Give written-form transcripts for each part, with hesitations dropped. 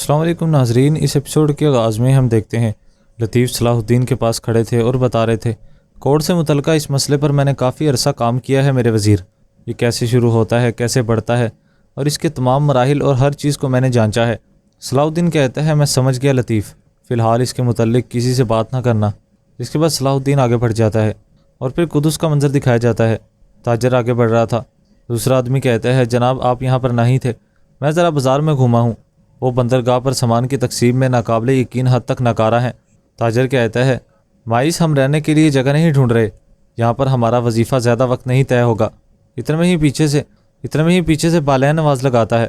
السلام علیکم ناظرین، اس ایپیسوڈ کے آغاز میں ہم دیکھتے ہیں لطیف صلاح الدین کے پاس کھڑے تھے اور بتا رہے تھے کوڈ سے متعلقہ اس مسئلے پر میں نے کافی عرصہ کام کیا ہے میرے وزیر، یہ کیسے شروع ہوتا ہے، کیسے بڑھتا ہے اور اس کے تمام مراحل اور ہر چیز کو میں نے جانچا ہے۔ صلاح الدین کہتا ہے میں سمجھ گیا لطیف، فی الحال اس کے متعلق کسی سے بات نہ کرنا۔ اس کے بعد صلاح الدین آگے بڑھ جاتا ہے اور پھر قدس کا منظر دکھایا جاتا ہے۔ تاجر آگے بڑھ رہا تھا، دوسرا آدمی کہتا ہے جناب آپ یہاں پر نہیں تھے، میں ذرا بازار میں گھوما ہوں، وہ بندرگاہ پر سامان کی تقسیم میں ناقابل یقین حد تک ناکارہ ہیں۔ تاجر کہتا ہے مائس ہم رہنے کے لیے جگہ نہیں ڈھونڈ رہے، یہاں پر ہمارا وظیفہ زیادہ وقت نہیں طے ہوگا۔ اتنے میں ہی پیچھے سے بالین آواز لگاتا ہے۔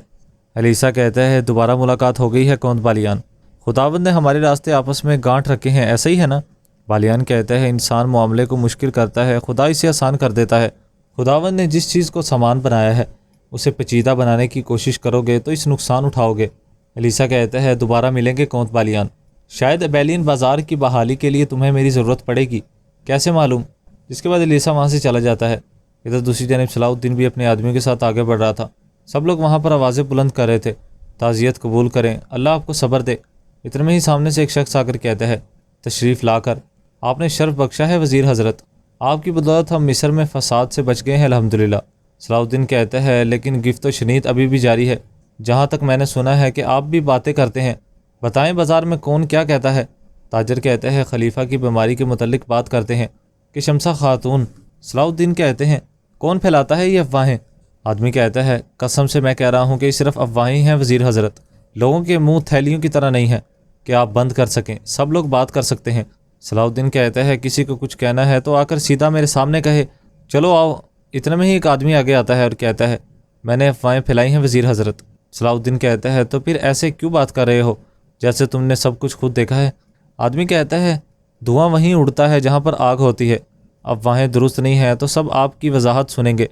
الیسا کہتا ہے دوبارہ ملاقات ہو گئی ہے کوند بالیان، خداوند نے ہمارے راستے آپس میں گانٹھ رکھے ہیں، ایسا ہی ہے نا؟ بالیان کہتا ہے انسان معاملے کو مشکل کرتا ہے، خدا اسے آسان کر دیتا ہے۔ خداوند نے جس چیز کو سامان بنایا ہے اسے پیچیدہ بنانے کی کوشش کرو گے تو اس نقصان اٹھاؤ گے۔ الیسا کہتا ہے دوبارہ ملیں گے کوند بالیان، شاید ابیلین بازار کی بحالی کے لیے تمہیں میری ضرورت پڑے گی، کیسے معلوم؟ جس کے بعد الیسا وہاں سے چلا جاتا ہے۔ ادھر دوسری جانب صلاح الدین بھی اپنے آدمیوں کے ساتھ آگے بڑھ رہا تھا۔ سب لوگ وہاں پر آوازیں بلند کر رہے تھے، تعزیت قبول کریں، اللہ آپ کو صبر دے۔ اتنے میں ہی سامنے سے ایک شخص آ کر کہتا ہے تشریف لا کر آپ نے شرف بخشا ہے وزیر حضرت، آپ کی بدولت ہم مصر میں فساد سے بچ گئے ہیں الحمدللہ۔ صلاح الدین کہتا ہے لیکن گفت و شنید ابھی بھی جاری ہے، جہاں تک میں نے سنا ہے کہ آپ بھی باتیں کرتے ہیں، بتائیں بازار میں کون کیا کہتا ہے؟ تاجر کہتا ہے خلیفہ کی بیماری کے متعلق بات کرتے ہیں کہ شمسہ خاتون۔ صلاح الدین کہتے ہیں کون پھیلاتا ہے یہ افواہیں؟ آدمی کہتا ہے قسم سے میں کہہ رہا ہوں کہ یہ صرف افواہیں ہیں وزیر حضرت، لوگوں کے منہ تھیلیوں کی طرح نہیں ہے کہ آپ بند کر سکیں، سب لوگ بات کر سکتے ہیں۔ صلاح الدین کہتا ہے کسی کو کچھ کہنا ہے تو آ کر سیدھا میرے سامنے کہے، چلو آؤ۔ اتنے میں ہی ایک آدمی آگے آتا ہے اور کہتا ہے میں نے افواہیں پھیلائی ہیں وزیر حضرت۔ صلاح الدین کہتا ہے تو پھر ایسے کیوں بات کر رہے ہو جیسے تم نے سب کچھ خود دیکھا ہے؟ آدمی کہتا ہے دھواں وہیں اڑتا ہے جہاں پر آگ ہوتی ہے، افواہیں درست نہیں ہیں تو سب آپ کی وضاحت سنیں گے۔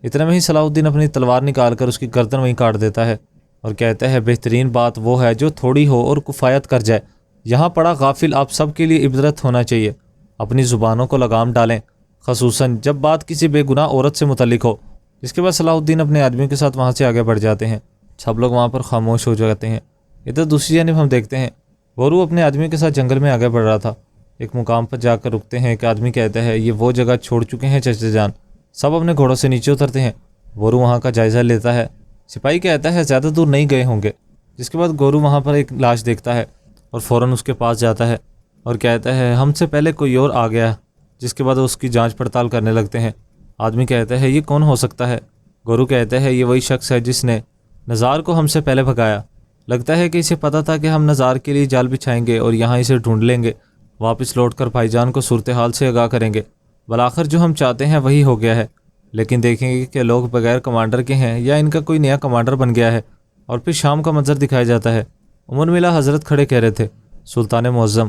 اتنے میں ہی صلاح الدین اپنی تلوار نکال کر اس کی گردن وہیں کاٹ دیتا ہے اور کہتا ہے بہترین بات وہ ہے جو تھوڑی ہو اور کفایت کر جائے، یہاں پڑا غافل آپ سب کے لیے عبرت ہونا چاہیے، اپنی زبانوں کو لگام ڈالیں، خصوصاً جب بات کسی بے گناہ عورت سے متعلق ہو۔ اس کے بعد صلاح الدین اپنے آدمیوں کے ساتھ وہاں سے آگے بڑھ جاتے ہیں، سب لوگ وہاں پر خاموش ہو جاتے ہیں۔ ادھر دوسری جانب ہم دیکھتے ہیں بورو اپنے آدمیوں کے ساتھ جنگل میں آگے بڑھ رہا تھا۔ ایک مقام پر جا کر رکتے ہیں، ایک آدمی کہتا ہے یہ وہ جگہ چھوڑ چکے ہیں چچا جان۔ سب اپنے گھوڑوں سے نیچے اترتے ہیں، بورو وہاں کا جائزہ لیتا ہے۔ سپاہی کہتا ہے زیادہ دور نہیں گئے ہوں گے۔ جس کے بعد گورو وہاں پر ایک لاش دیکھتا ہے اور فوراً اس کے پاس جاتا ہے اور کہتا ہے ہم سے پہلے کوئی اور آ گیا، جس کے بعد اس کی جانچ پڑتال کرنے لگتے ہیں۔ آدمی کہتا ہے یہ کون ہو سکتا ہے؟ گورو کہتا ہے یہ وہی شخص ہے جس نے نزار کو ہم سے پہلے بھگایا، لگتا ہے کہ اسے پتہ تھا کہ ہم نزار کے لیے جال بچھائیں گے اور یہاں اسے ڈھونڈ لیں گے، واپس لوٹ کر بھائی جان کو صورتحال سے آگاہ کریں گے، بالآخر جو ہم چاہتے ہیں وہی ہو گیا ہے۔ لیکن دیکھیں گے کہ لوگ بغیر کمانڈر کے ہیں یا ان کا کوئی نیا کمانڈر بن گیا ہے۔ اور پھر شام کا منظر دکھایا جاتا ہے۔ عمر ملا حضرت کھڑے کہہ رہے تھے سلطان معظم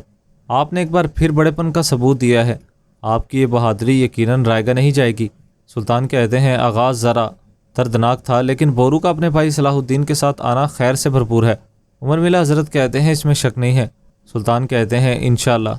آپ نے ایک بار پھر بڑے پن کا ثبوت دیا ہے، آپ کی یہ بہادری یقیناً رائگاں نہیں جائے گی۔ سلطان کہتے ہیں آغاز ذرا دردناک تھا لیکن بورو کا اپنے بھائی صلاح الدین کے ساتھ آنا خیر سے بھرپور ہے۔ عمر ملا حضرت کہتے ہیں اس میں شک نہیں ہے۔ سلطان کہتے ہیں انشاءاللہ۔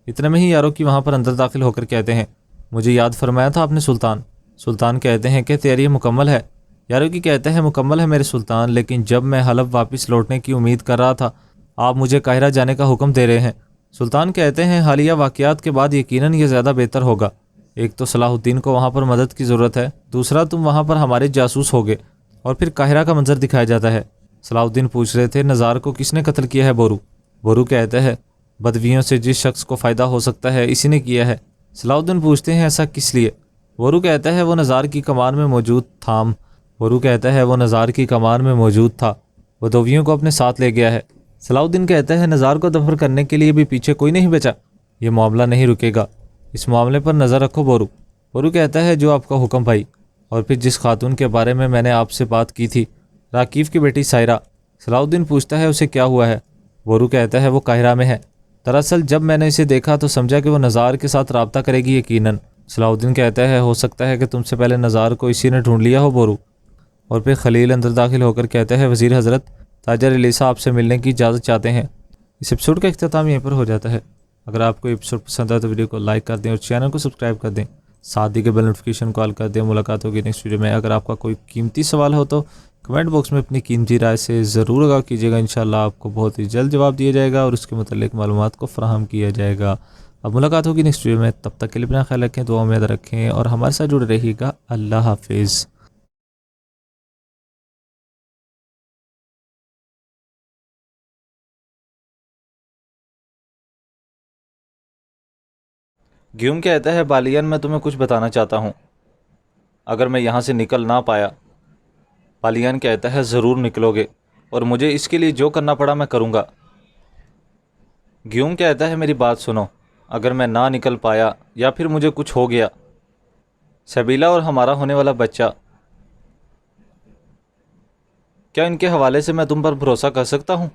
اتنے میں ہی یارو کی وہاں پر اندر داخل ہو کر کہتے ہیں مجھے یاد فرمایا تھا آپ نے سلطان۔ سلطان کہتے ہیں کہ تیاری مکمل ہے؟ یارو کی کہتے ہیں مکمل ہے میرے سلطان، لیکن جب میں حلب واپس لوٹنے کی امید کر رہا تھا آپ مجھے قاہرہ جانے کا حکم دے رہے ہیں۔ سلطان کہتے ہیں حالیہ واقعات کے بعد یقیناً یہ زیادہ بہتر ہوگا، ایک تو صلاح الدین کو وہاں پر مدد کی ضرورت ہے، دوسرا تم وہاں پر ہمارے جاسوس ہوگے۔ اور پھر قاہرہ کا منظر دکھایا جاتا ہے۔ صلاح الدین پوچھ رہے تھے نزار کو کس نے قتل کیا ہے؟ بورو کہتا ہے بدویوں سے جس شخص کو فائدہ ہو سکتا ہے اسی نے کیا ہے۔ صلاح الدین پوچھتے ہیں ایسا کس لیے؟ بورو کہتا ہے وہ نزار کی کمان میں موجود تھا، بدویوں کو اپنے ساتھ لے گیا ہے۔ صلاح الدین کہتا ہے نزار کو دفن کرنے کے لیے بھی پیچھے کوئی نہیں بچا، یہ معاملہ نہیں رکے گا، اس معاملے پر نظر رکھو بورو کہتا ہے جو آپ کا حکم بھائی۔ اور پھر جس خاتون کے بارے میں نے آپ سے بات کی تھی، راکیف کی بیٹی سائرہ۔ صلاح الدین پوچھتا ہے اسے کیا ہوا ہے؟ بورو کہتا ہے وہ قاہرہ میں ہے، دراصل جب میں نے اسے دیکھا تو سمجھا کہ وہ نزار کے ساتھ رابطہ کرے گی یقیناً۔ صلاح الدین کہتا ہے ہو سکتا ہے کہ تم سے پہلے نزار کو اسی نے ڈھونڈ لیا ہو بورو۔ اور پھر خلیل اندر داخل ہو کر کہتا ہے وزیر حضرت تاجر الیسا آپ سے ملنے کی اجازت چاہتے ہیں۔ اس ایپیسوڈ کا اختتام یہیں پر ہو جاتا ہے۔ اگر آپ کو ایپیسوڈ پسند آئے تو ویڈیو کو لائک کر دیں اور چینل کو سبسکرائب کر دیں، ساتھ ہی کے بیل نوٹیفیکیشن کو آل کر دیں۔ ملاقات ہوگی نیکسٹ ویڈیو میں۔ اگر آپ کا کوئی قیمتی سوال ہو تو کمنٹ باکس میں اپنی قیمتی رائے سے ضرور آگاہ کیجیے گا. انشاءاللہ آپ کو بہت ہی جلد جواب دیا جائے گا اور اس کے متعلق معلومات کو فراہم کیا جائے گا. اب ملاقات ہوگی نیکسٹ ویڈیو میں. تب تک کے لیے اپنا خیال رکھیں, دعا میں یاد رکھیں اور ہمارے ساتھ جڑے رہیے گا. اللہ حافظ. گیوم کہتا ہے بالیان میں تمہیں کچھ بتانا چاہتا ہوں اگر میں یہاں سے نکل نہ پایا. بالیان کہتا ہے ضرور نکلو گے اور مجھے اس کے لیے جو کرنا پڑا میں کروں گا. گیوم کہتا ہے میری بات سنو, اگر میں نہ نکل پایا یا پھر مجھے کچھ ہو گیا, سبیلا اور ہمارا ہونے والا بچہ, کیا ان کے حوالے سے میں تم پر بھروسہ کر سکتا ہوں؟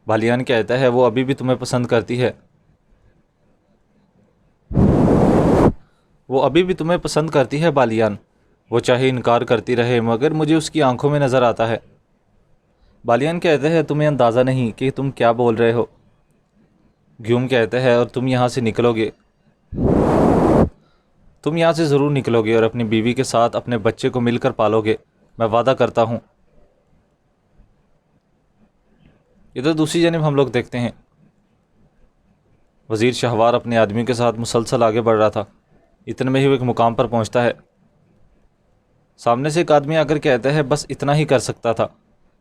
بالیان کہتا ہے وہ ابھی بھی تمہیں پسند کرتی ہے, وہ ابھی بھی تمہیں پسند کرتی ہے بالیان. وہ چاہے انکار کرتی رہے مگر مجھے اس کی آنکھوں میں نظر آتا ہے. بالیان کہتے ہیں تمہیں اندازہ نہیں کہ تم کیا بول رہے ہو. گیوم کہتے ہیں اور تم یہاں سے نکلو گے, تم یہاں سے ضرور نکلو گے اور اپنی بیوی کے ساتھ اپنے بچے کو مل کر پالو گے, میں وعدہ کرتا ہوں. ادھر دوسری جانب ہم لوگ دیکھتے ہیں وزیر شہوار اپنے آدمی کے ساتھ مسلسل آگے بڑھ رہا تھا. اتنے میں ہی وہ ایک مقام پر پہنچتا ہے. سامنے سے ایک آدمی آ کر کہتا ہے بس اتنا ہی کر سکتا تھا,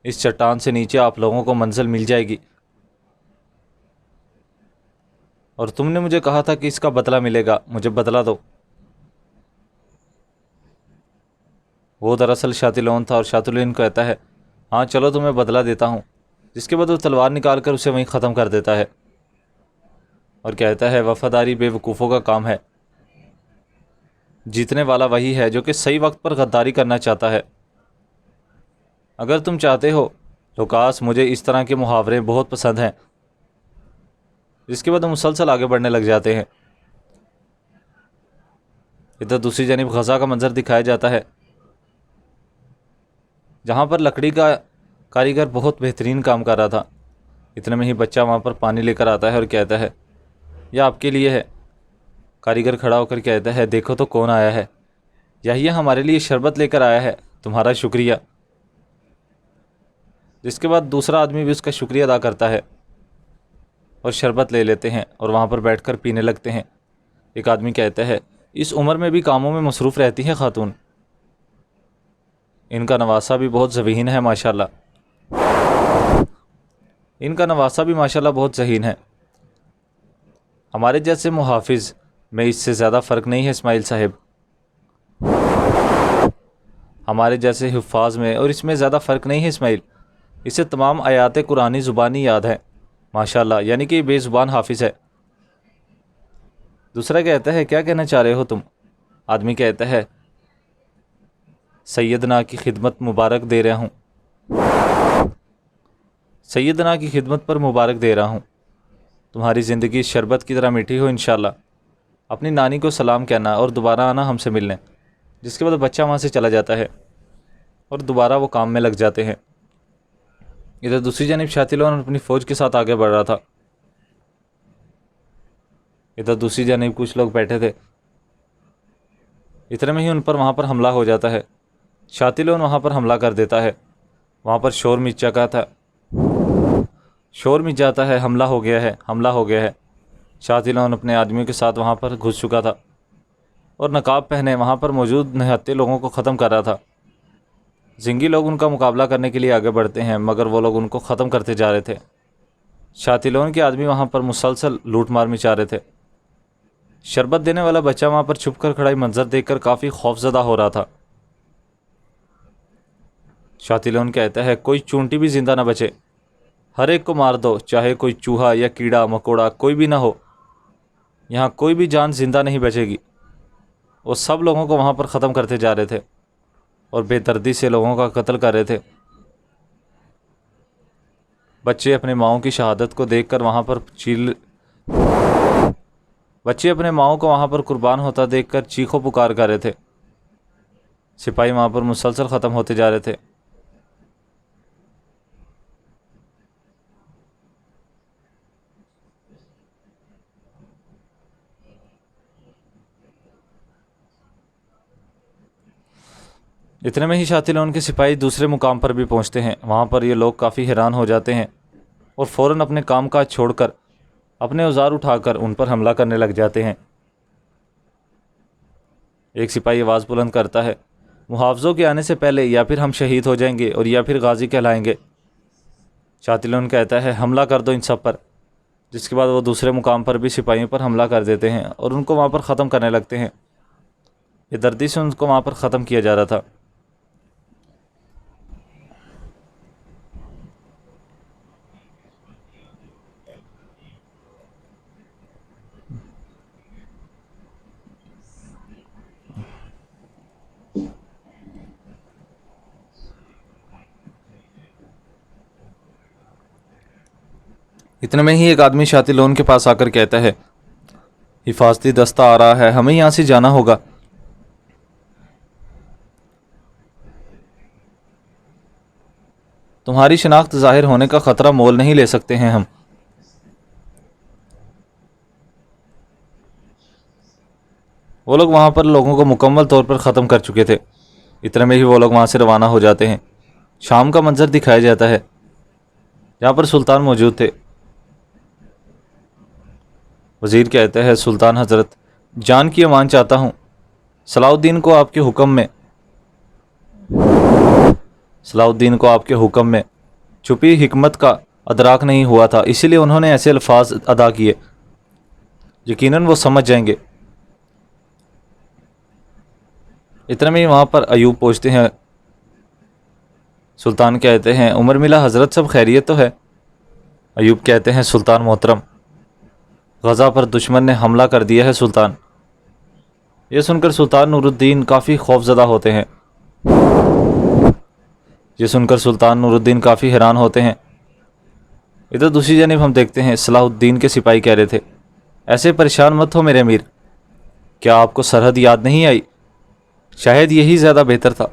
اس چٹان سے نیچے آپ لوگوں کو منزل مل جائے گی اور تم نے مجھے کہا تھا کہ اس کا بدلہ ملے گا, مجھے بدلہ دو. وہ دراصل شاتلون تھا اور شاتلون کہتا ہے ہاں چلو تمہیں بدلہ دیتا ہوں, جس کے بعد وہ تلوار نکال کر اسے وہیں ختم کر دیتا ہے اور کہتا ہے وفاداری بے وقوفوں کا کام ہے, جیتنے والا وہی ہے جو کہ صحیح وقت پر غداری کرنا چاہتا ہے. اگر تم چاہتے ہو لوکاس, مجھے اس طرح کے محاورے بہت پسند ہیں. جس کے بعد وہ مسلسل آگے بڑھنے لگ جاتے ہیں. ادھر دوسری جانب غزہ کا منظر دکھایا جاتا ہے جہاں پر لکڑی کا کاریگر بہت بہترین کام کر رہا تھا. اتنے میں ہی بچہ وہاں پر پانی لے کر آتا ہے اور کہتا ہے یہ آپ کے لیے ہے. کاریگر کھڑا ہو کر کہتا ہے دیکھو تو کون آیا ہے, یہی ہمارے لیے شربت لے کر آیا ہے, تمہارا شکریہ. جس کے بعد دوسرا آدمی بھی اس کا شکریہ ادا کرتا ہے اور شربت لے لیتے ہیں اور وہاں پر بیٹھ کر پینے لگتے ہیں. ایک آدمی کہتا ہے اس عمر میں بھی کاموں میں مصروف رہتی ہے خاتون, ان کا نواسہ بھی بہت ذہین ہے ماشاءاللہ, ان کا نواسہ بھی ماشاءاللہ بہت ذہین ہے. ہمارے جیسے محافظ میں اس سے زیادہ فرق نہیں ہے اسماعیل صاحب, ہمارے جیسے حفاظ میں اور اس میں زیادہ فرق نہیں ہے اسماعیل. اسے تمام آیات قرآنی زبانی یاد ہیں ماشاءاللہ, یعنی کہ یہ بے زبان حافظ ہے. دوسرا کہتا ہے کیا کہنا چاہ رہے ہو تم؟ آدمی کہتا ہے سیدنا کی خدمت مبارک دے رہا ہوں, سیدنا کی خدمت پر مبارک دے رہا ہوں. تمہاری زندگی شربت کی طرح میٹھی ہو انشاءاللہ. اپنی نانی کو سلام کہنا اور دوبارہ آنا ہم سے ملنے. جس کے بعد بچہ وہاں سے چلا جاتا ہے اور دوبارہ وہ کام میں لگ جاتے ہیں. ادھر دوسری جانب شاتلون اپنی فوج کے ساتھ آگے بڑھ رہا تھا. ادھر دوسری جانب کچھ لوگ بیٹھے تھے. اتنے میں ہی ان پر وہاں پر حملہ ہو جاتا ہے. شاتلون وہاں پر حملہ کر دیتا ہے. وہاں پر شور مچ چکا تھا, شور مچ جاتا ہے, حملہ ہو گیا ہے, حملہ ہو گیا ہے. شاتلون اپنے آدمیوں کے ساتھ وہاں پر گھس چکا تھا اور نقاب پہنے وہاں پر موجود نہتے لوگوں کو ختم کر رہا تھا. زنگی لوگ ان کا مقابلہ کرنے کے لیے آگے بڑھتے ہیں مگر وہ لوگ ان کو ختم کرتے جا رہے تھے. شاتلون کے آدمی وہاں پر مسلسل لوٹ مار مچا رہے تھے. شربت دینے والا بچہ وہاں پر چھپ کر کھڑا منظر دیکھ کر کافی خوفزدہ ہو رہا تھا. شاتلون کہتا ہے کوئی چونٹی بھی زندہ نہ بچے, ہر ایک کو مار دو, چاہے کوئی چوہا یا کیڑا مکوڑا کوئی بھی نہ ہو, یہاں کوئی بھی جان زندہ نہیں بچے گی. وہ سب لوگوں کو وہاں پر ختم کرتے جا رہے تھے اور بے دردی سے لوگوں کا قتل کر رہے تھے. بچے اپنے ماؤں کی شہادت کو دیکھ کر وہاں پر بچے اپنے ماؤں کو وہاں پر قربان ہوتا دیکھ کر چیخو پکار کر رہے تھے. سپاہی وہاں پر مسلسل ختم ہوتے جا رہے تھے. اتنے میں ہی شاطلون کے سپاہی دوسرے مقام پر بھی پہنچتے ہیں. وہاں پر یہ لوگ کافی حیران ہو جاتے ہیں اور فوراً اپنے کام کاج چھوڑ کر اپنے اوزار اٹھا کر ان پر حملہ کرنے لگ جاتے ہیں. ایک سپاہی آواز بلند کرتا ہے, محافظوں کے آنے سے پہلے یا پھر ہم شہید ہو جائیں گے اور یا پھر غازی کہلائیں گے. شاطلون کہتا ہے, حملہ کر دو ان سب پر. جس کے بعد وہ دوسرے مقام پر بھی سپاہیوں پر حملہ کر دیتے ہیں اور ان کو وہاں پر ختم کرنے لگتے ہیں. یہ دردی سے ان کو وہاں پر ختم کیا جا رہا تھا. اتنے میں ہی ایک آدمی شاطلون کے پاس آ کر کہتا ہے, حفاظتی دستہ آ رہا ہے, ہمیں یہاں سے جانا ہوگا. تمہاری شناخت ظاہر ہونے کا خطرہ مول نہیں لے سکتے ہیں ہم. وہ لوگ وہاں پر لوگوں کو مکمل طور پر ختم کر چکے تھے. اتنے میں ہی وہ لوگ وہاں سے روانہ ہو جاتے ہیں. شام کا منظر دکھایا جاتا ہے. یہاں پر سلطان موجود تھے. وزیر کہتے ہیں, سلطان حضرت, جان کی امان چاہتا ہوں. صلاح الدین کو آپ کے حکم میں چھپی حکمت کا ادراک نہیں ہوا تھا, اسی لیے انہوں نے ایسے الفاظ ادا کیے. یقیناً وہ سمجھ جائیں گے. اتنے میں وہاں پر ایوب پہنچتے ہیں. سلطان کہتے ہیں, عمر ملا حضرت, سب خیریت تو ہے؟ ایوب کہتے ہیں, سلطان محترم, غزہ پر دشمن نے حملہ کر دیا ہے سلطان. یہ سن کر سلطان نور الدین کافی خوف زدہ ہوتے ہیں. حیران ہوتے ہیں. ادھر دوسری جانب ہم دیکھتے ہیں صلاح الدین کے سپاہی کہہ رہے تھے, ایسے پریشان مت ہو میرے امیر, کیا آپ کو سرحد یاد نہیں آئی؟ شاید یہی زیادہ بہتر تھا.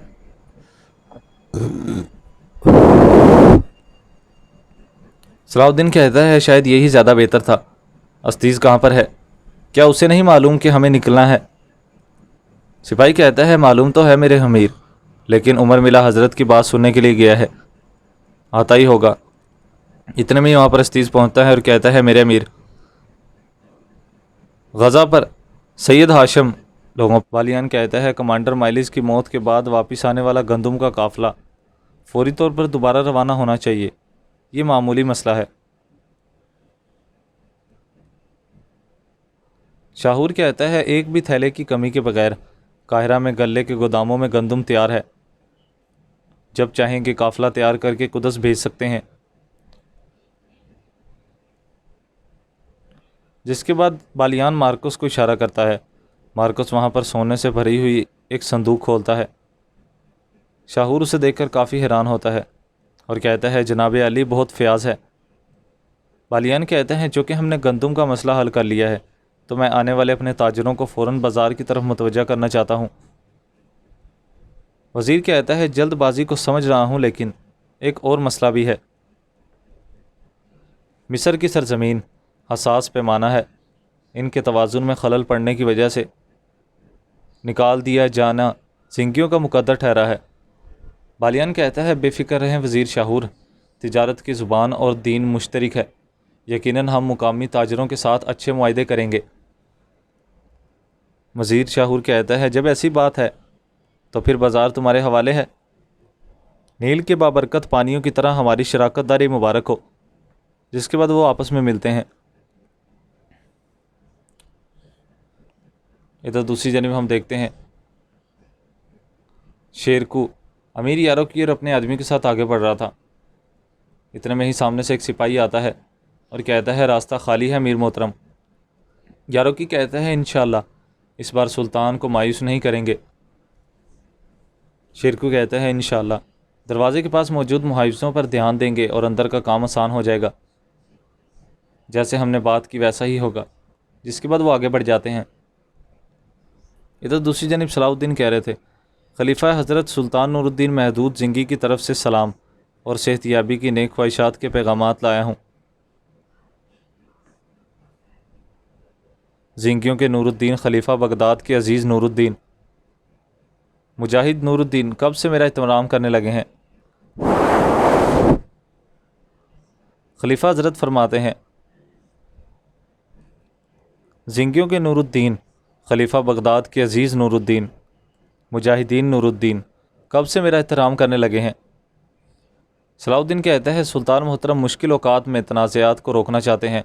صلاح الدین کہتا ہے, شاید یہی زیادہ بہتر تھا. عزیز کہاں پر ہے؟ کیا اسے نہیں معلوم کہ ہمیں نکلنا ہے؟ سپاہی کہتا ہے, معلوم تو ہے میرے امیر, لیکن عمر ملا حضرت کی بات سننے کے لیے گیا ہے, آتا ہی ہوگا. اتنے میں وہاں پر عزیز پہنچتا ہے اور کہتا ہے, میرے امیر, غزہ پر سید ہاشم لوگوں. بالیان کہتا ہے, کمانڈر مائلز کی موت کے بعد واپس آنے والا گندم کا قافلہ فوری طور پر دوبارہ روانہ ہونا چاہیے. یہ معمولی مسئلہ ہے. شاہور کہتا ہے, ایک بھی تھیلے کی کمی کے بغیر قاہرہ میں غلے کے گوداموں میں گندم تیار ہے. جب چاہیں گے قافلہ تیار کر کے قدس بھیج سکتے ہیں. جس کے بعد بالیان مارکس کو اشارہ کرتا ہے. مارکس وہاں پر سونے سے بھری ہوئی ایک صندوق کھولتا ہے. شاہور اسے دیکھ کر کافی حیران ہوتا ہے اور کہتا ہے, جناب علی, بہت فیاض ہے. بالیان کہتے ہیں, چونکہ ہم نے گندم کا مسئلہ حل کر لیا ہے تو میں آنے والے اپنے تاجروں کو فوراً بازار کی طرف متوجہ کرنا چاہتا ہوں. وزیر کہتا ہے, جلد بازی کو سمجھ رہا ہوں, لیکن ایک اور مسئلہ بھی ہے. مصر کی سرزمین حساس پیمانہ ہے. ان کے توازن میں خلل پڑنے کی وجہ سے نکال دیا جانا زنگیوں کا مقدر ٹھہرا ہے. بالیان کہتا ہے, بے فکر رہیں وزیر شاہور, تجارت کی زبان اور دین مشترک ہے. یقیناً ہم مقامی تاجروں کے ساتھ اچھے معاہدے کریں گے. وزیر شاہور کہتا ہے, جب ایسی بات ہے تو پھر بازار تمہارے حوالے ہے. نیل کے بابرکت پانیوں کی طرح ہماری شراکت داری مبارک ہو. جس کے بعد وہ آپس میں ملتے ہیں. ادھر دوسری جانب ہم دیکھتے ہیں شیرکو امیر یارو کی اور اپنے آدمی کے ساتھ آگے بڑھ رہا تھا. اتنے میں ہی سامنے سے ایک سپاہی آتا ہے اور کہتا ہے, راستہ خالی ہے امیر محترم. یارو کی کہتا ہے, انشاءاللہ اس بار سلطان کو مایوس نہیں کریں گے. شیرکو کہتا ہے, انشاءاللہ دروازے کے پاس موجود محافظوں پر دھیان دیں گے اور اندر کا کام آسان ہو جائے گا. جیسے ہم نے بات کی ویسا ہی ہوگا. جس کے بعد وہ آگے بڑھ جاتے ہیں. ادھر دوسری جانب صلاح الدین کہہ رہے تھے, خلیفہ حضرت سلطان نور الدین محدود زنگی کی طرف سے سلام اور صحت یابی کی نیک خواہشات کے پیغامات لایا ہوں. زنگیوں کے نور الدین خلیفہ بغداد کے عزیز نور الدین. مجاہد نور الدین کب سے میرا احترام کرنے لگے ہیں؟ خلیفہ حضرت فرماتے ہیں زنگیوں کے نور الدین، خلیفہ بغداد کے عزیز نور الدین، مجاہدین نور الدین کب سے میرا احترام کرنے لگے ہیں؟ صلاح الدین کہتا ہے سلطان محترم مشکل اوقات میں تنازعات کو روکنا چاہتے ہیں،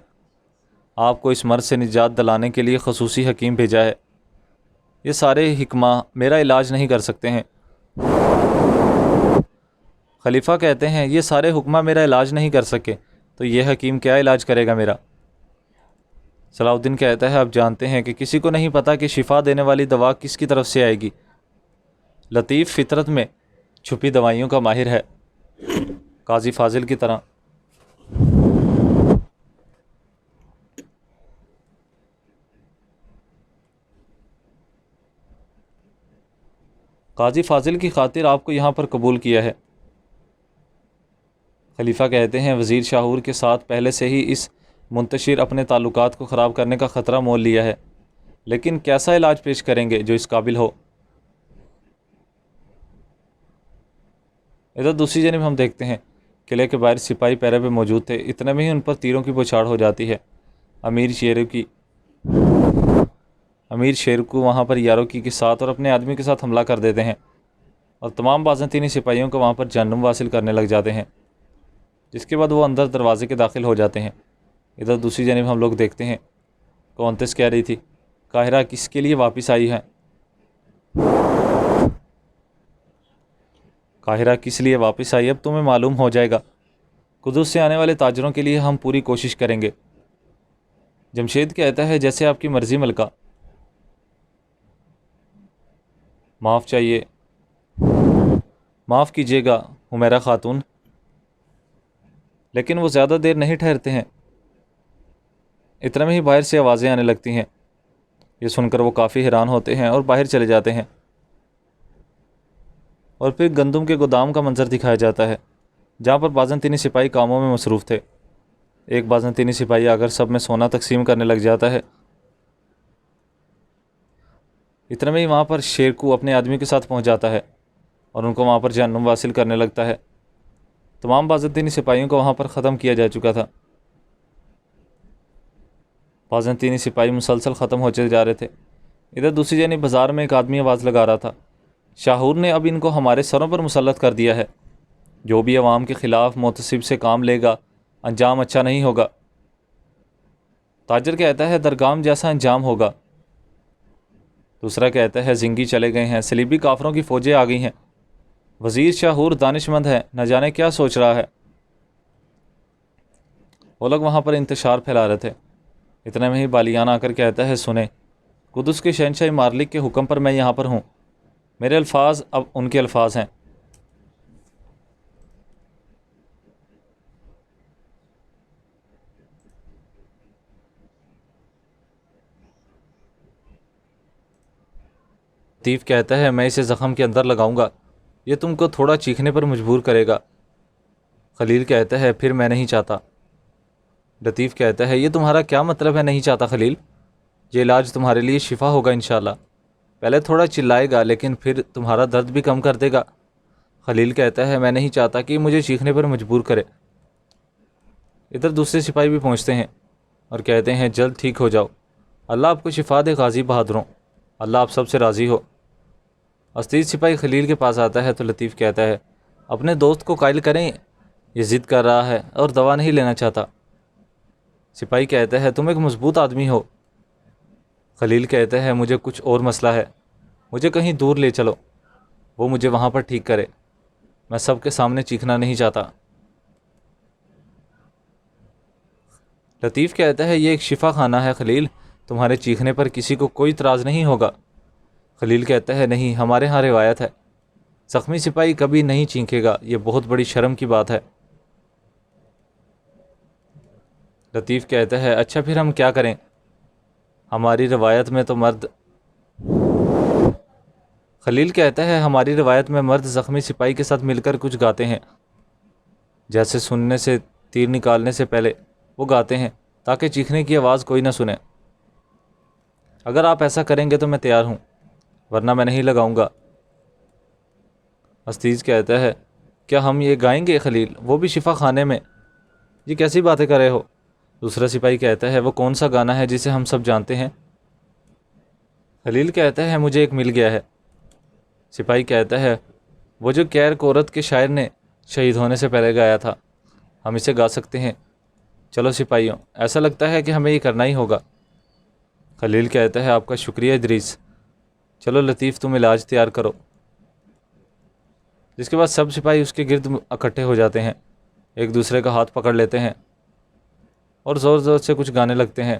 آپ کو اس مرض سے نجات دلانے کے لیے خصوصی حکیم بھیجا ہے، یہ سارے حکمہ میرا علاج نہیں کر سکتے ہیں۔ خلیفہ کہتے ہیں یہ سارے حکمہ میرا علاج نہیں کر سکے تو یہ حکیم کیا علاج کرے گا میرا؟ صلاح الدین کہتا ہے آپ جانتے ہیں کہ کسی کو نہیں پتہ کہ شفا دینے والی دوا کس کی طرف سے آئے گی، لطیف فطرت میں چھپی دوائیوں کا ماہر ہے، قاضی فاضل کی طرح۔ قاضی فاضل کی خاطر آپ کو یہاں پر قبول کیا ہے۔ خلیفہ کہتے ہیں وزیر شاہور کے ساتھ پہلے سے ہی اس منتشر اپنے تعلقات کو خراب کرنے کا خطرہ مول لیا ہے، لیکن کیسا علاج پیش کریں گے جو اس قابل ہو؟ ادھر دوسری جانب ہم دیکھتے ہیں قلعے کے باہر سپاہی پہرے پہ موجود تھے، اتنے میں ہی ان پر تیروں کی بوچھاڑ ہو جاتی ہے۔ امیر شیرکو وہاں پر یاروکی کے ساتھ اور اپنے آدمی کے ساتھ حملہ کر دیتے ہیں اور تمام بازنطینی سپاہیوں کو وہاں پر جہنم واصل کرنے لگ جاتے ہیں، جس کے بعد وہ اندر دروازے کے داخل ہو جاتے ہیں۔ ادھر دوسری جانب ہم لوگ دیکھتے ہیں کونتس کہہ رہی تھی قاہرہ کس کے لیے واپس آئی ہے؟ قاہرہ کس لیے واپس آئی اب تمہیں معلوم ہو جائے گا، قدس سے آنے والے تاجروں کے لیے ہم پوری کوشش کریں گے۔ جمشید کہتا ہے جیسے آپ کی مرضی ملکہ، معاف چاہیے، معاف کیجیے گا حمیرہ خاتون، لیکن وہ زیادہ دیر نہیں ٹھہرتے ہیں۔ اتنے میں ہی باہر سے آوازیں آنے لگتی ہیں، یہ سن کر وہ کافی حیران ہوتے ہیں اور باہر چلے جاتے ہیں، اور پھر گندم کے گودام کا منظر دکھایا جاتا ہے جہاں پر بازنطینی سپاہی کاموں میں مصروف تھے۔ ایک بازنطینی سپاہی آ کر سب میں سونا تقسیم کرنے لگ جاتا ہے۔ اتنے میں ہی وہاں پر شیرکو اپنے آدمی کے ساتھ پہنچ جاتا ہے اور ان کو وہاں پر جہنم واصل کرنے لگتا ہے۔ تمام بازنطینی سپاہیوں کو وہاں پر ختم کیا جا چکا تھا۔ بازنطینی سپاہی مسلسل ختم ہوتے جا رہے تھے۔ ادھر دوسری جانب بازار میں ایک آدمی آواز لگا رہا تھا شاہور نے اب ان کو ہمارے سروں پر مسلط کر دیا ہے، جو بھی عوام کے خلاف محتسب سے کام لے گا انجام اچھا نہیں ہوگا۔ تاجر کہتا ہے درگام جیسا انجام ہوگا۔ دوسرا کہتا ہے زنگی چلے گئے ہیں، صلیبی کافروں کی فوجیں آ گئی ہیں، وزیر شاہور دانش مند ہے، نہ جانے کیا سوچ رہا ہے۔ وہ لوگ وہاں پر انتشار پھیلا رہے تھے۔ اتنے میں ہی بالیان آ کر کہتا ہے سنیں، قدس کے شہنشاہ مارلک کے حکم پر میں یہاں پر ہوں، میرے الفاظ اب ان کے الفاظ ہیں۔ لطیف کہتا ہے میں اسے زخم کے اندر لگاؤں گا، یہ تم کو تھوڑا چیخنے پر مجبور کرے گا۔ خلیل کہتا ہے پھر میں نہیں چاہتا۔ لطیف کہتا ہے یہ تمہارا کیا مطلب ہے نہیں چاہتا خلیل؟ یہ علاج تمہارے لیے شفا ہوگا انشاءاللہ، پہلے تھوڑا چلائے گا لیکن پھر تمہارا درد بھی کم کر دے گا۔ خلیل کہتا ہے میں نہیں چاہتا کہ مجھے چیخنے پر مجبور کرے۔ ادھر دوسرے سپاہی بھی پہنچتے ہیں اور کہتے ہیں جلد ٹھیک ہو جاؤ، اللہ آپ کو شفا دے غازی بہادروں، اللہ آپ سب سے راضی ہو۔ عزیز سپاہی خلیل کے پاس آتا ہے تو لطیف کہتا ہے اپنے دوست کو قائل کریں، یہ ضد کر رہا ہے اور دوا نہیں لینا چاہتا۔ سپاہی کہتا ہے تم ایک مضبوط آدمی ہو۔ خلیل کہتا ہے مجھے کچھ اور مسئلہ ہے، مجھے کہیں دور لے چلو، وہ مجھے وہاں پر ٹھیک کرے، میں سب کے سامنے چیخنا نہیں چاہتا۔ لطیف کہتا ہے یہ ایک شفا خانہ ہے خلیل، تمہارے چیخنے پر کسی کو کوئی اعتراض نہیں ہوگا۔ خلیل کہتا ہے نہیں، ہمارے ہاں روایت ہے زخمی سپاہی کبھی نہیں چیخے گا، یہ بہت بڑی شرم کی بات ہے۔ لطیف کہتا ہے اچھا پھر ہم کیا کریں؟ ہماری روایت میں تو مرد خلیل کہتا ہے ہماری روایت میں مرد زخمی سپاہی کے ساتھ مل کر کچھ گاتے ہیں، جیسے سننے سے تیر نکالنے سے پہلے وہ گاتے ہیں تاکہ چیخنے کی آواز کوئی نہ سنے۔ اگر آپ ایسا کریں گے تو میں تیار ہوں، ورنہ میں نہیں لگاؤں گا۔ عزیز کہتا ہے کیا ہم یہ گائیں گے خلیل، وہ بھی شفا خانے میں؟ یہ کیسی باتیں کر رہے ہو؟ دوسرا سپاہی کہتا ہے وہ کون سا گانا ہے جسے ہم سب جانتے ہیں؟ خلیل کہتا ہے مجھے ایک مل گیا ہے۔ سپاہی کہتا ہے وہ جو کیر کورت کے شاعر نے شہید ہونے سے پہلے گایا تھا، ہم اسے گا سکتے ہیں۔ چلو سپاہیوں، ایسا لگتا ہے کہ ہمیں یہ کرنا ہی ہوگا۔ خلیل کہتا ہے آپ کا شکریہ ادریس، چلو لطیف تم علاج تیار کرو۔ جس کے بعد سب سپاہی اس کے گرد اکٹھے ہو جاتے ہیں، ایک دوسرے کا ہاتھ پکڑ لیتے ہیں اور زور زور سے کچھ گانے لگتے ہیں۔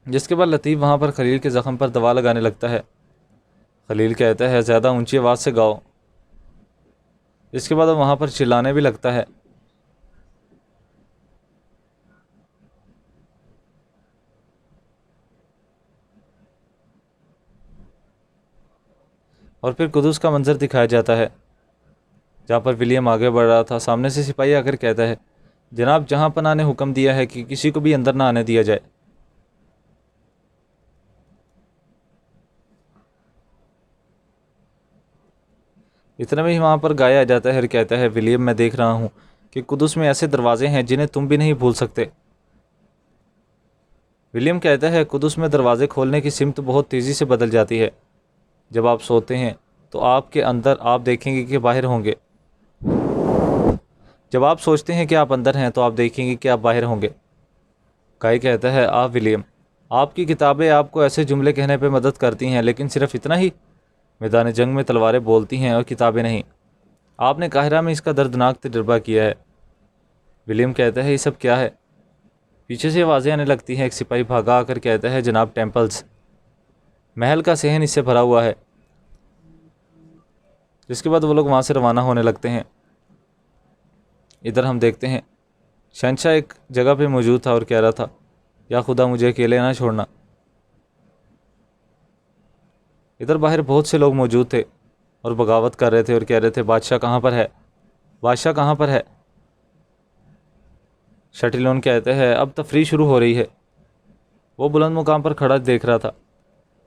جس کے بعد لطیف وہاں پر خلیل کے زخم پر دوا لگانے لگتا ہے۔ خلیل کہتا ہے زیادہ اونچی آواز سے گاؤ۔ اس کے بعد وہ وہاں پر چلانے بھی لگتا ہے۔ اور پھر قدس کا منظر دکھایا جاتا ہے جہاں پر ولیم آگے بڑھ رہا تھا۔ سامنے سے سپاہی آ کر کہتا ہے جناب جہاں پناہ نے حکم دیا ہے کہ کسی کو بھی اندر نہ آنے دیا جائے۔ اتنے میں ہی وہاں پر گایا جاتا ہے اور کہتا ہے ولیم میں دیکھ رہا ہوں کہ قدس میں ایسے دروازے ہیں جنہیں تم بھی نہیں بھول سکتے۔ ولیم کہتا ہے قدس میں دروازے کھولنے کی سمت بہت تیزی سے بدل جاتی ہے۔ جب آپ سوتے ہیں تو آپ کے اندر آپ دیکھیں گے کہ باہر ہوں گے، جب آپ سوچتے ہیں کہ آپ اندر ہیں تو آپ دیکھیں گے کہ آپ باہر ہوں گے۔ کائی کہتا ہے آپ ولیم، آپ کی کتابیں آپ کو ایسے جملے کہنے پہ مدد کرتی ہیں، لیکن صرف اتنا ہی؟ میدان جنگ میں تلواریں بولتی ہیں اور کتابیں نہیں۔ آپ نے قاہرہ میں اس کا دردناک تجربہ کیا ہے۔ ولیم کہتا ہے یہ سب کیا ہے؟ پیچھے سے آوازیں آنے لگتی ہیں۔ ایک سپاہی بھاگا آ کر کہتا ہے جناب ٹیمپلز، محل کا صحن اس سے بھرا ہوا ہے۔ جس کے بعد وہ لوگ وہاں سے روانہ ہونے لگتے ہیں۔ ادھر ہم دیکھتے ہیں شہنشاہ ایک جگہ پہ موجود تھا اور کہہ رہا تھا یا خدا مجھے اکیلے نہ چھوڑنا۔ ادھر باہر بہت سے لوگ موجود تھے اور بغاوت کر رہے تھے اور کہہ رہے تھے بادشاہ کہاں پر ہے، بادشاہ کہاں پر ہے؟ شٹیلون کہتے ہیں اب تفریح شروع ہو رہی ہے۔ وہ بلند مقام پر کھڑا دیکھ رہا تھا۔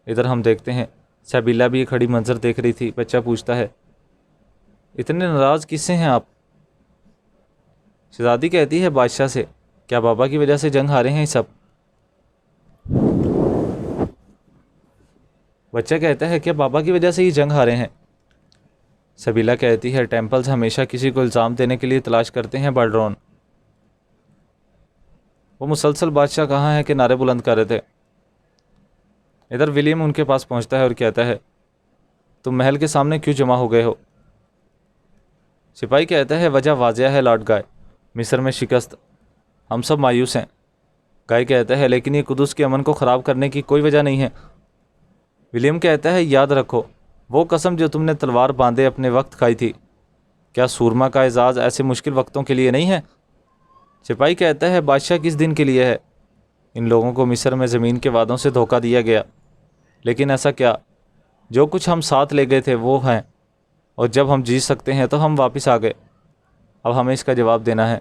ادھر ہم دیکھتے ہیں سیبیلا بھی کھڑی منظر دیکھ رہی تھی۔ بچہ پوچھتا ہے اتنے ناراض کس سے ہیں آپ؟ شہزادی کہتی ہے بادشاہ سے۔ کیا بابا کی وجہ سے جنگ ہارے ہیں سب؟ بچہ کہتا ہے کیا بابا کی وجہ سے ہی جنگ ہارے ہیں؟ سبیلا کہتی ہے ٹیمپلز ہمیشہ کسی کو الزام دینے کے لیے تلاش کرتے ہیں بالڈرون۔ وہ مسلسل بادشاہ کہاں ہے کہ نعرے بلند کر رہے تھے۔ ادھر ولیم ان کے پاس پہنچتا ہے اور کہتا ہے تم محل کے سامنے کیوں جمع ہو گئے ہو؟ سپاہی کہتا ہے وجہ واضح ہے لارڈ گائے، مصر میں شکست، ہم سب مایوس ہیں۔ گائے کہتا ہے لیکن یہ قدس کے امن کو خراب کرنے کی کوئی وجہ نہیں ہے۔ ولیم کہتا ہے یاد رکھو وہ قسم جو تم نے تلوار باندھے اپنے وقت کھائی تھی، کیا سورما کا اعزاز ایسے مشکل وقتوں کے لیے نہیں ہے؟ سپاہی کہتا ہے بادشاہ کس دن کے لیے ہے؟ ان لوگوں کو مصر میں زمین کے وعدوں سے دھوکہ دیا گیا، لیکن ایسا کیا؟ جو کچھ ہم ساتھ لے گئے تھے وہ ہیں، اور جب ہم جیت سکتے ہیں تو ہم واپس آ گئے۔ اب ہمیں اس کا جواب دینا ہے،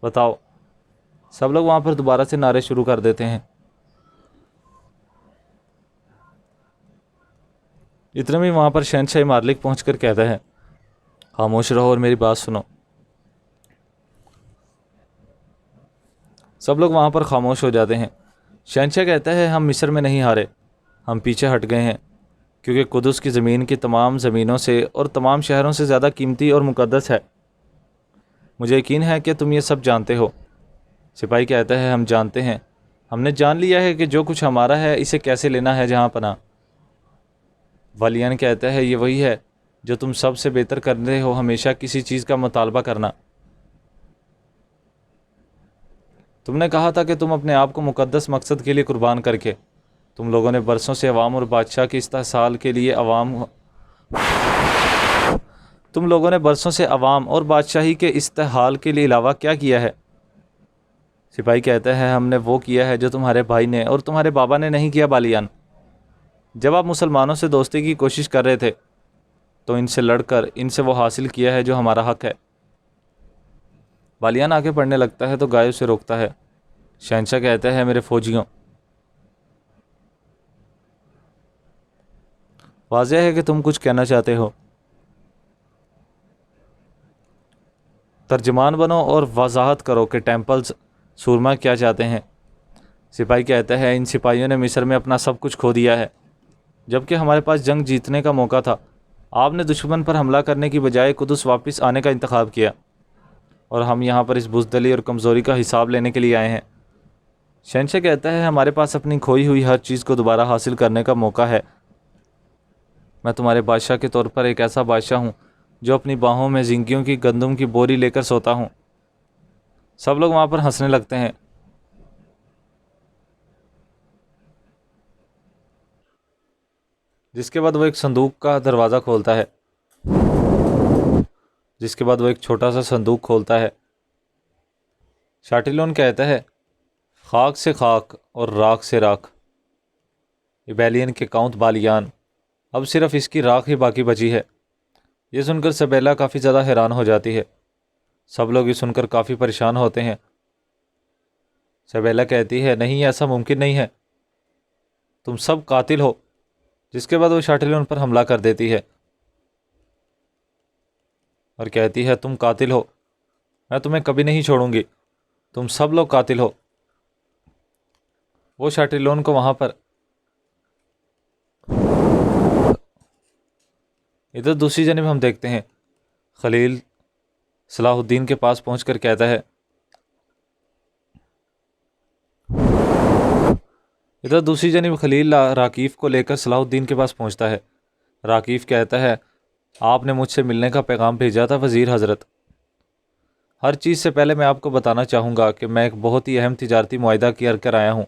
بتاؤ۔ سب لوگ وہاں پر دوبارہ سے نعرے شروع کر دیتے ہیں۔ اتنے میں وہاں پر شہنشاہ مارلک پہنچ کر کہتا ہے خاموش رہو اور میری بات سنو۔ سب لوگ وہاں پر خاموش ہو جاتے ہیں۔ شہنشاہ کہتا ہے ہم مصر میں نہیں ہارے، ہم پیچھے ہٹ گئے ہیں، کیونکہ قدس کی زمین کی تمام زمینوں سے اور تمام شہروں سے زیادہ قیمتی اور مقدس ہے۔ مجھے یقین ہے کہ تم یہ سب جانتے ہو۔ سپاہی کہتا ہے ہم جانتے ہیں، ہم نے جان لیا ہے کہ جو کچھ ہمارا ہے اسے کیسے لینا ہے جہاں پناہ۔ والیان کہتا ہے یہ وہی ہے جو تم سب سے بہتر کرتے ہو، ہمیشہ کسی چیز کا مطالبہ کرنا۔ تم نے کہا تھا کہ تم اپنے آپ کو مقدس مقصد کے لیے قربان کر کے تم لوگوں نے برسوں سے عوام اور بادشاہ کے استحصال کے لیے تم لوگوں نے برسوں سے عوام اور بادشاہی کے استحال کے لیے علاوہ کیا کیا ہے؟ سپاہی کہتا ہے ہم نے وہ کیا ہے جو تمہارے بھائی نے اور تمہارے بابا نے نہیں کیا بالیان۔ جب آپ مسلمانوں سے دوستی کی کوشش کر رہے تھے تو ان سے لڑ کر ان سے وہ حاصل کیا ہے جو ہمارا حق ہے۔ بالیان آگے بڑھنے لگتا ہے تو گائے اسے روکتا ہے۔ شہنشاہ کہتا ہے میرے فوجیوں، واضح ہے کہ تم کچھ کہنا چاہتے ہو۔ ترجمان بنو اور وضاحت کرو کہ ٹیمپلز سورما کیا چاہتے ہیں۔ سپاہی کہتا ہے ان سپاہیوں نے مصر میں اپنا سب کچھ کھو دیا ہے، جبکہ ہمارے پاس جنگ جیتنے کا موقع تھا۔ آپ نے دشمن پر حملہ کرنے کی بجائے قدس واپس آنے کا انتخاب کیا، اور ہم یہاں پر اس بزدلی اور کمزوری کا حساب لینے کے لیے آئے ہیں۔ شہنشاہ کہتا ہے ہمارے پاس اپنی کھوئی ہوئی ہر چیز کو دوبارہ حاصل کرنے کا موقع ہے۔ میں تمہارے بادشاہ کے طور پر ایک ایسا بادشاہ ہوں جو اپنی باہوں میں زنگیوں کی گندم کی بوری لے کر سوتا ہوں۔ سب لوگ وہاں پر ہنسنے لگتے ہیں۔ جس کے بعد وہ ایک صندوق کا دروازہ کھولتا ہے، جس کے بعد وہ ایک چھوٹا سا صندوق کھولتا ہے۔ شاٹیلون کہتا ہے خاک سے خاک اور راکھ سے راکھ، ایبیلین کے کاؤنٹ بالیان، اب صرف اس کی راکھ ہی باقی بچی ہے۔ یہ سن کر سبیلا کافی زیادہ حیران ہو جاتی ہے۔ سب لوگ یہ سن کر کافی پریشان ہوتے ہیں۔ سبیلا کہتی ہے نہیں، ایسا ممکن نہیں ہے، تم سب قاتل ہو۔ جس کے بعد وہ شاٹیلون پر حملہ کر دیتی ہے اور کہتی ہے تم قاتل ہو، میں تمہیں کبھی نہیں چھوڑوں گی، تم سب لوگ قاتل ہو۔ وہ شاٹیلون کو وہاں پر ادھر دوسری جانب ہم دیکھتے ہیں خلیل صلاح الدین کے پاس پہنچ کر کہتا ہے، ادھر دوسری جانب خلیل راکیف کو لے کر صلاح الدین کے پاس پہنچتا ہے۔ راکیف کہتا ہے آپ نے مجھ سے ملنے کا پیغام بھیجا تھا وزیر حضرت۔ ہر چیز سے پہلے میں آپ کو بتانا چاہوں گا کہ میں ایک بہت ہی اہم تجارتی معاہدہ کر کر آیا ہوں۔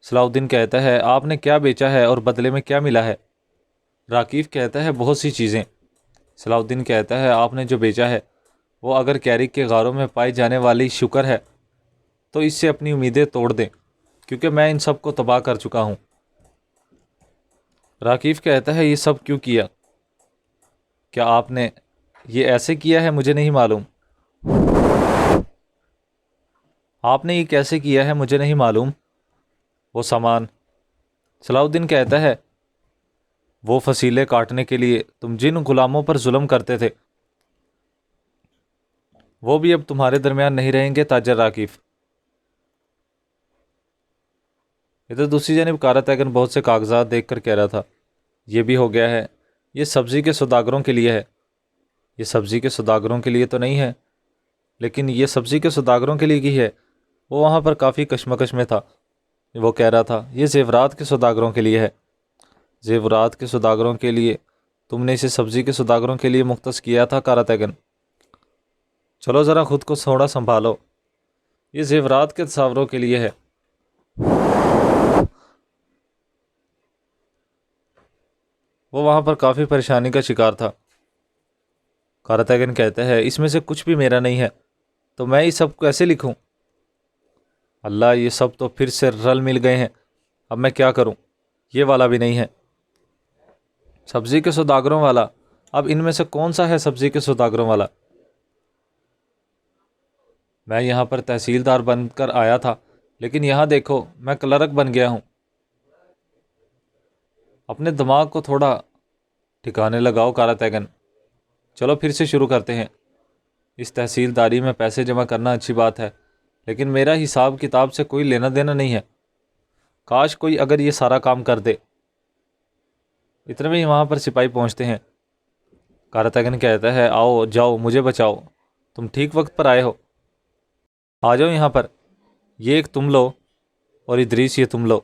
صلاح الدین کہتا ہے آپ نے کیا بیچا ہے اور بدلے میں کیا ملا ہے؟ راکیف کہتا ہے بہت سی چیزیں۔ صلاح الدین کہتا ہے آپ نے جو بیچا ہے وہ اگر کیرک کے غاروں میں پائی جانے والی شکر ہے تو اس سے اپنی امیدیں توڑ دیں، کیونکہ میں ان سب کو تباہ کر چکا ہوں۔ راکیف کہتا ہے یہ سب کیوں کیا؟ کیا آپ نے یہ ایسے کیا ہے؟ مجھے نہیں معلوم۔ آپ نے یہ کیسے کیا ہے؟ مجھے نہیں معلوم۔ وہ سامان۔ صلاح الدین کہتا ہے وہ فصیلے کاٹنے کے لیے تم جن غلاموں پر ظلم کرتے تھے وہ بھی اب تمہارے درمیان نہیں رہیں گے تاجر راکیف۔ ادھر دوسری جانب کارا تیگن بہت سے کاغذات دیکھ کر کہہ رہا تھا یہ بھی ہو گیا ہے، یہ سبزی کے سوداگروں کے لیے ہے۔ یہ سبزی کے سوداگروں کے لیے تو نہیں ہے، لیکن یہ سبزی کے سوداگروں کے لیے کی ہے۔ وہ وہاں پر کافی کشمکش میں تھا۔ وہ کہہ رہا تھا یہ زیورات کے سوداگروں کے لیے ہے۔ زیورات کے سوداگروں کے لیے؟ تم نے اسے سبزی کے سوداگروں کے لیے مختص کیا تھا کارا تیگن۔ چلو ذرا خود کو تھوڑا سنبھالو، یہ زیورات کے تصاوروں کے لیے ہے۔ وہ وہاں پر کافی پریشانی کا شکار تھا۔ کارا تیگن کہتا ہے اس میں سے کچھ بھی میرا نہیں ہے، تو میں یہ سب کیسے لکھوں؟ اللہ، یہ سب تو پھر سے رل مل گئے ہیں، اب میں کیا کروں؟ یہ والا بھی نہیں ہے۔ سبزی کے سوداگروں والا؟ اب ان میں سے کون سا ہے سبزی کے سوداگروں والا؟ میں یہاں پر تحصیلدار بن کر آیا تھا، لیکن یہاں دیکھو میں کلرک بن گیا ہوں۔ اپنے دماغ کو تھوڑا ٹھکانے لگاؤ کارا تیگن۔ چلو پھر سے شروع کرتے ہیں۔ اس تحصیلداری میں پیسے جمع کرنا اچھی بات ہے، لیکن میرا حساب کتاب سے کوئی لینا دینا نہیں ہے۔ کاش کوئی اگر یہ سارا کام کر دے۔ اتنے میں ہی وہاں پر سپاہی پہنچتے ہیں۔ کارا تیگن کہتا ہے آؤ جاؤ مجھے بچاؤ، تم ٹھیک وقت پر آئے ہو، آ جاؤ یہاں پر، یہ ایک تم لو اور ادریس یہ تم لو۔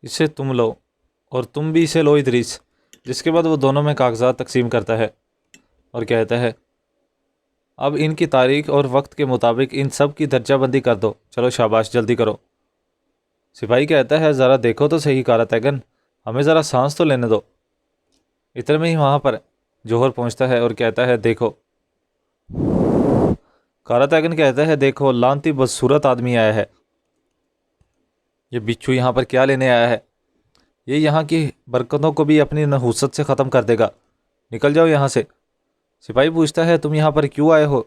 اسے تم لو اور تم بھی اسے لو ادریس۔ جس کے بعد وہ دونوں میں کاغذات تقسیم کرتا ہے اور کہتا ہے اب ان کی تاریخ اور وقت کے مطابق ان سب کی درجہ بندی کر دو۔ چلو شاباش، جلدی کرو۔ سپاہی کہتا ہے ذرا دیکھو تو صحیح کارا تیگن، ہمیں ذرا سانس تو لینے دو۔ اتنے میں ہی وہاں پر جوہر پہنچتا ہے اور کہتا ہے دیکھو۔ کارا تیگن کہتا ہے دیکھو لانتی بدصورت آدمی آیا ہے۔ یہ بچھو یہاں پر کیا لینے آیا ہے؟ یہ یہاں کی برکتوں کو بھی اپنی نحوست سے ختم کر دے گا. نکل جاؤ یہاں سے. سپاہی پوچھتا ہے تم یہاں پر کیوں آئے ہو؟